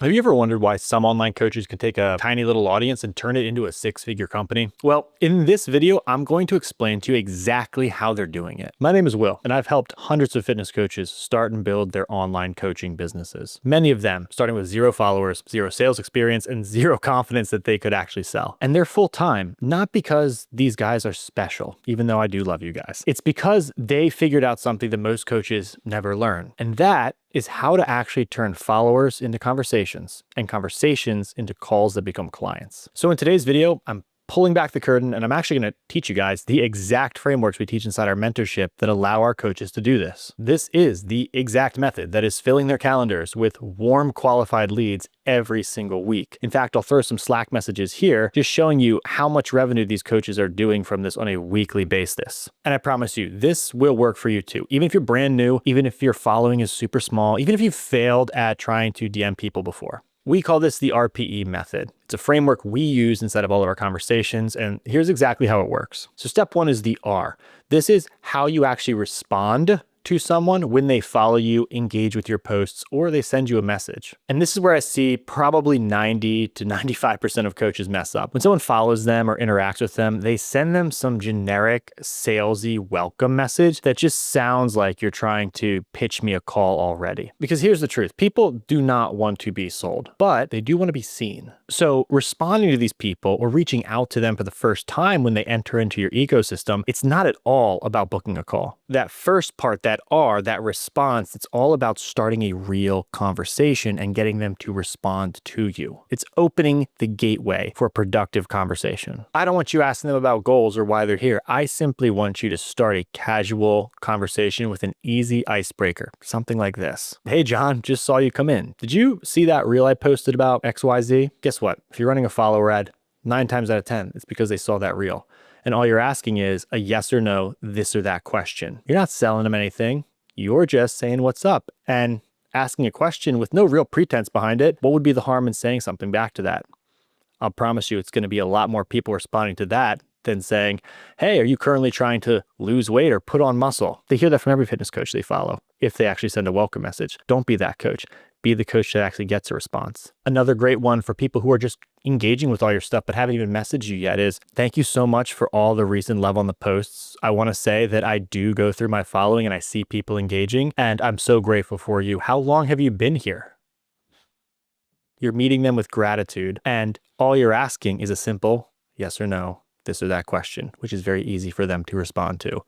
Have you ever wondered why some online coaches can take a tiny little audience and turn it into a six-figure company? Well, in this video, I'm going to explain to you exactly how they're doing it. My name is Will, and I've helped hundreds of fitness coaches start and build their online coaching businesses. Many of them starting with 0 followers, 0 sales experience, and 0 confidence that they could actually sell. And they're full-time, not because these guys are special, even though I do love you guys. It's because they figured out something that most coaches never learn. And that is how to actually turn followers into conversations and conversations into calls that become clients. So in today's video, I'm pulling back the curtain and I'm actually going to teach you guys the exact frameworks we teach inside our mentorship that allow our coaches to do this. This is the exact method that is filling their calendars with warm, qualified leads every single week. In fact, I'll throw some Slack messages here, just showing you how much revenue these coaches are doing from this on a weekly basis. And I promise you, this will work for you too. Even if you're brand new, even if your following is super small, even if you failed at trying to DM people before. We call this the RPE method. It's a framework we use inside of all of our conversations, and here's exactly how it works. So step 1 is the R. This is how you actually respond to someone when they follow you, engage with your posts, or they send you a message. And this is where I see probably 90 to 95% of coaches mess up. When someone follows them or interacts with them, they send them some generic salesy welcome message that just sounds like you're trying to pitch me a call already. Because here's the truth, people do not want to be sold, but they do want to be seen. So responding to these people or reaching out to them for the first time when they enter into your ecosystem, it's not at all about booking a call. That first part, that R, that response, it's all about starting a real conversation and getting them to respond to you. It's opening the gateway for a productive conversation. I don't want you asking them about goals or why they're here. I simply want you to start a casual conversation with an easy icebreaker, something like this. Hey, John, just saw you come in. Did you see that reel I posted about XYZ? Guess what? If you're running a follower ad, 9 times out of 10, it's because they saw that reel. And all you're asking is a yes or no, this or that question. You're not selling them anything. You're just saying what's up and asking a question with no real pretense behind it. What would be the harm in saying something back to that? I'll promise you it's going to be a lot more people responding to that than saying, hey, are you currently trying to lose weight or put on muscle? They hear that from every fitness coach they follow if they actually send a welcome message. Don't be that coach. Be the coach that actually gets a response. Another great one for people who are just engaging with all your stuff but haven't even messaged you yet is, thank you so much for all the recent love on the posts. I want to say that I do go through my following and I see people engaging, and I'm so grateful for you. How long have you been here? You're meeting them with gratitude, and all you're asking is a simple yes or no, this or that question, which is very easy for them to respond to.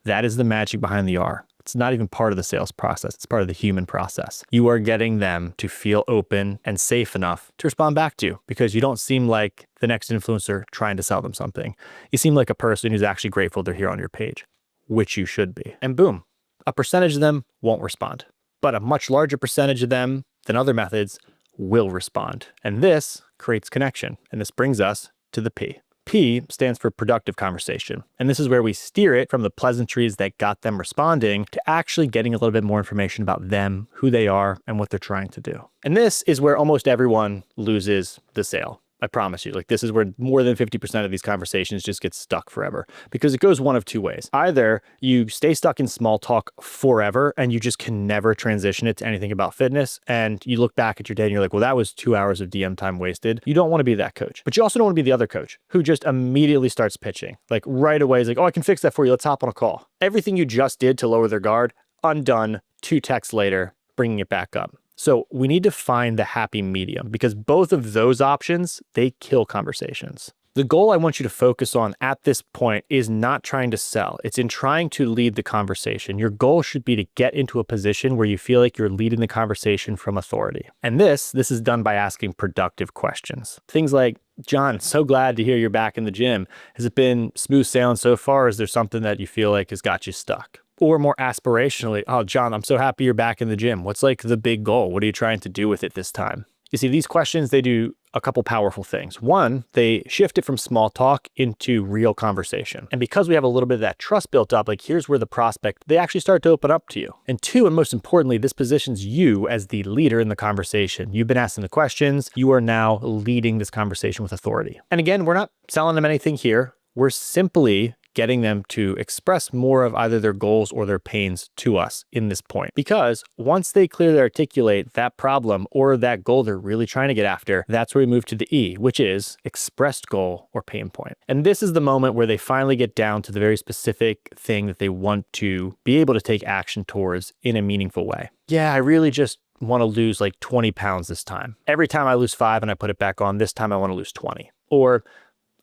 That is the magic behind the R. It's not even part of the sales process. It's part of the human process. You are getting them to feel open and safe enough to respond back to you because you don't seem like the next influencer trying to sell them something. You seem like a person who's actually grateful they're here on your page, which you should be. And boom, a percentage of them won't respond, but a much larger percentage of them than other methods will respond. And this creates connection. And this brings us to the P. P stands for productive conversation. And this is where we steer it from the pleasantries that got them responding to actually getting a little bit more information about them, who they are, and what they're trying to do. And this is where almost everyone loses the sale. I promise you, like this is where more than 50% of these conversations just get stuck forever because it goes one of two ways. Either you stay stuck in small talk forever and you just can never transition it to anything about fitness. And you look back at your day and you're like, well, that was 2 hours of DM time wasted. You don't want to be that coach, but you also don't want to be the other coach who just immediately starts pitching. Like right away is like, oh, I can fix that for you. Let's hop on a call. Everything you just did to lower their guard, undone, 2 texts later, bringing it back up. So we need to find the happy medium because both of those options, they kill conversations. The goal I want you to focus on at this point is not trying to sell. It's in trying to lead the conversation. Your goal should be to get into a position where you feel like you're leading the conversation from authority. And this is done by asking productive questions. Things like, John, so glad to hear you're back in the gym. Has it been smooth sailing so far? Is there something that you feel like has got you stuck? Or more aspirationally, oh, John, I'm so happy you're back in the gym. What's like the big goal? What are you trying to do with it this time? You see, these questions, they do a couple powerful things. One, they shift it from small talk into real conversation. And because we have a little bit of that trust built up, like here's where the prospect, they actually start to open up to you. And two, and most importantly, this positions you as the leader in the conversation. You've been asking the questions. You are now leading this conversation with authority. And again, we're not selling them anything here. We're simply getting them to express more of either their goals or their pains to us in this point. Because once they clearly articulate that problem or that goal they're really trying to get after, that's where we move to the E, which is expressed goal or pain point. And this is the moment where they finally get down to the very specific thing that they want to be able to take action towards in a meaningful way. Yeah, I really just want to lose like 20 pounds this time. Every time I lose 5 and I put it back on, this time I want to lose 20. Or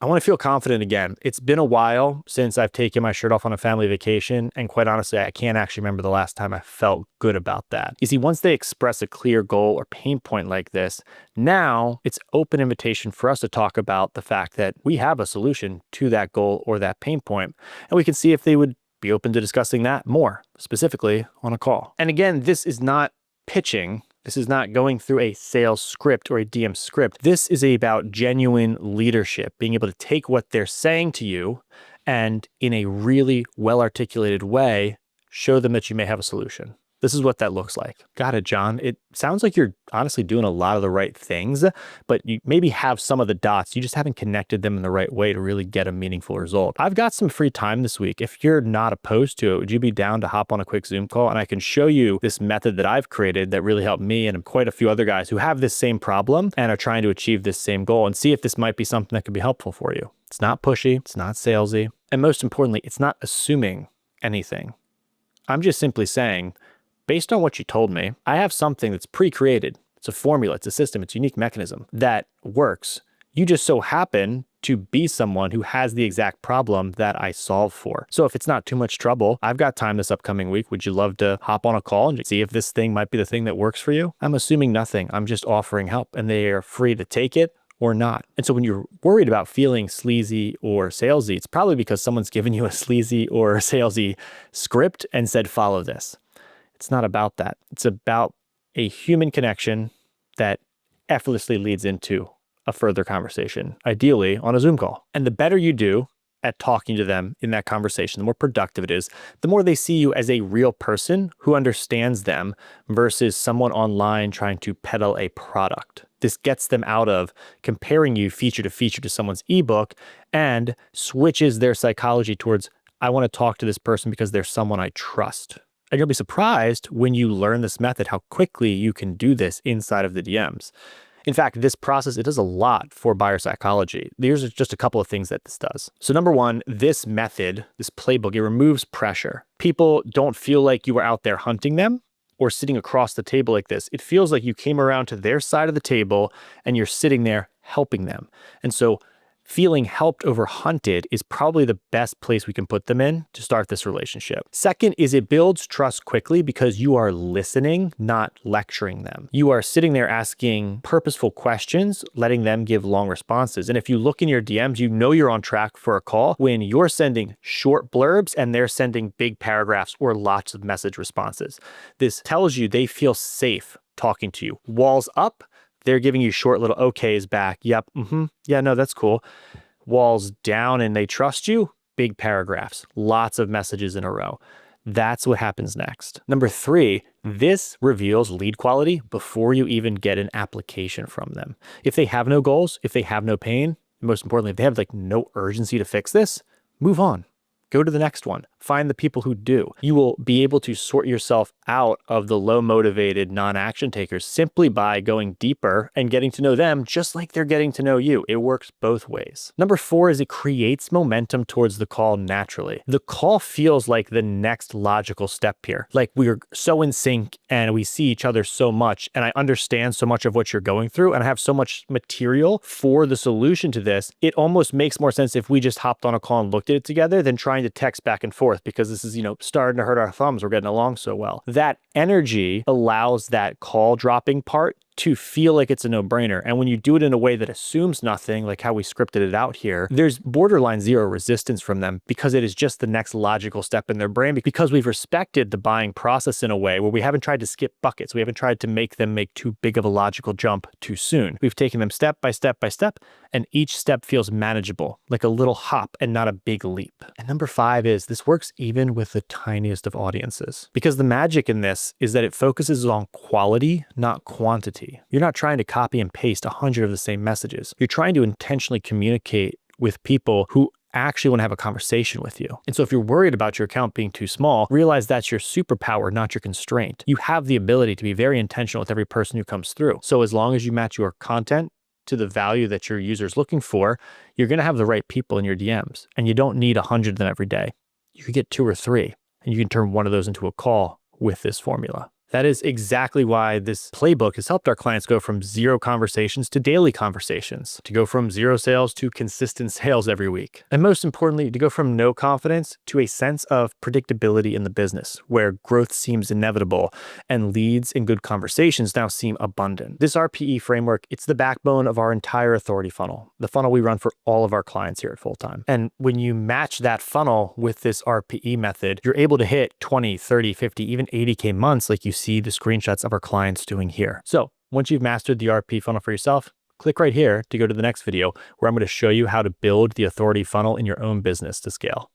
I want to feel confident again. It's been a while since I've taken my shirt off on a family vacation, and quite honestly, I can't actually remember the last time I felt good about that. You see, once they express a clear goal or pain point like this, now it's open invitation for us to talk about the fact that we have a solution to that goal or that pain point, and we can see if they would be open to discussing that more specifically on a call. And again, this is not pitching. This is not going through a sales script or a DM script. This is about genuine leadership, being able to take what they're saying to you and in a really well-articulated way, show them that you may have a solution. This is what that looks like. Got it, John. It sounds like you're honestly doing a lot of the right things, but you maybe have some of the dots. You just haven't connected them in the right way to really get a meaningful result. I've got some free time this week. If you're not opposed to it, would you be down to hop on a quick Zoom call? And I can show you this method that I've created that really helped me and quite a few other guys who have this same problem and are trying to achieve this same goal, and see if this might be something that could be helpful for you. It's not pushy. It's not salesy. And most importantly, it's not assuming anything. I'm just simply saying, based on what you told me, I have something that's pre-created. It's a formula, it's a system, it's a unique mechanism that works. You just so happen to be someone who has the exact problem that I solve for. So if it's not too much trouble, I've got time this upcoming week. Would you love to hop on a call and see if this thing might be the thing that works for you? I'm assuming nothing. I'm just offering help, and they are free to take it or not. And so when you're worried about feeling sleazy or salesy, it's probably because someone's given you a sleazy or salesy script and said, follow this. It's not about that. It's about a human connection that effortlessly leads into a further conversation, ideally on a Zoom call. And the better you do at talking to them in that conversation, the more productive it is, the more they see you as a real person who understands them versus someone online trying to peddle a product. This gets them out of comparing you feature to feature to someone's ebook and switches their psychology towards, I want to talk to this person because they're someone I trust. And you'll be surprised when you learn this method, how quickly you can do this inside of the DMs. In fact, this process, it does a lot for buyer psychology. Here's just a couple of things that this does. So number one, this method, this playbook, it removes pressure. People don't feel like you are out there hunting them or sitting across the table like this. It feels like you came around to their side of the table and you're sitting there helping them. And so feeling helped over hunted is probably the best place we can put them in to start this relationship. Second is it builds trust quickly because you are listening, not lecturing them. You are sitting there asking purposeful questions, letting them give long responses. And if you look in your DMs, you know you're on track for a call when you're sending short blurbs and they're sending big paragraphs or lots of message responses. This tells you they feel safe talking to you. Walls up, they're giving you short little okays back. Yep. Yeah, no, that's cool. Walls down and they trust you. Big paragraphs, lots of messages in a row. That's what happens next. Number 3, this reveals lead quality before you even get an application from them. If they have no goals, if they have no pain, and most importantly, if they have like no urgency to fix this, move on. Go to the next one. Find the people who do. You will be able to sort yourself out of the low motivated non-action takers simply by going deeper and getting to know them just like they're getting to know you. It works both ways. Number 4 is it creates momentum towards the call naturally. The call feels like the next logical step here. Like we're so in sync and we see each other so much and I understand so much of what you're going through and I have so much material for the solution to this. It almost makes more sense if we just hopped on a call and looked at it together than trying to text back and forth because this is, starting to hurt our thumbs. We're getting along so well. That energy allows that call dropping part to feel like it's a no-brainer. And when you do it in a way that assumes nothing, like how we scripted it out here, there's borderline zero resistance from them because it is just the next logical step in their brain because we've respected the buying process in a way where we haven't tried to skip buckets. We haven't tried to make them make too big of a logical jump too soon. We've taken them step by step by step, and each step feels manageable, like a little hop and not a big leap. And number 5 is this works even with the tiniest of audiences because the magic in this is that it focuses on quality, not quantity. You're not trying to copy and paste 100 of the same messages. You're trying to intentionally communicate with people who actually want to have a conversation with you. And so if you're worried about your account being too small, realize that's your superpower, not your constraint. You have the ability to be very intentional with every person who comes through. So as long as you match your content to the value that your user's looking for, you're going to have the right people in your DMs. And you don't need 100 of them every day. You could get 2 or 3, and you can turn one of those into a call with this formula. That is exactly why this playbook has helped our clients go from 0 conversations to daily conversations, to go from 0 sales to consistent sales every week. And most importantly, to go from no confidence to a sense of predictability in the business, where growth seems inevitable and leads and good conversations now seem abundant. This RPE framework, it's the backbone of our entire authority funnel, the funnel we run for all of our clients here at Fulltime. And when you match that funnel with this RPE method, you're able to hit 20, 30, 50, even 80K months like you see the screenshots of our clients doing here. So once you've mastered the RP funnel for yourself, click right here to go to the next video where I'm going to show you how to build the authority funnel in your own business to scale.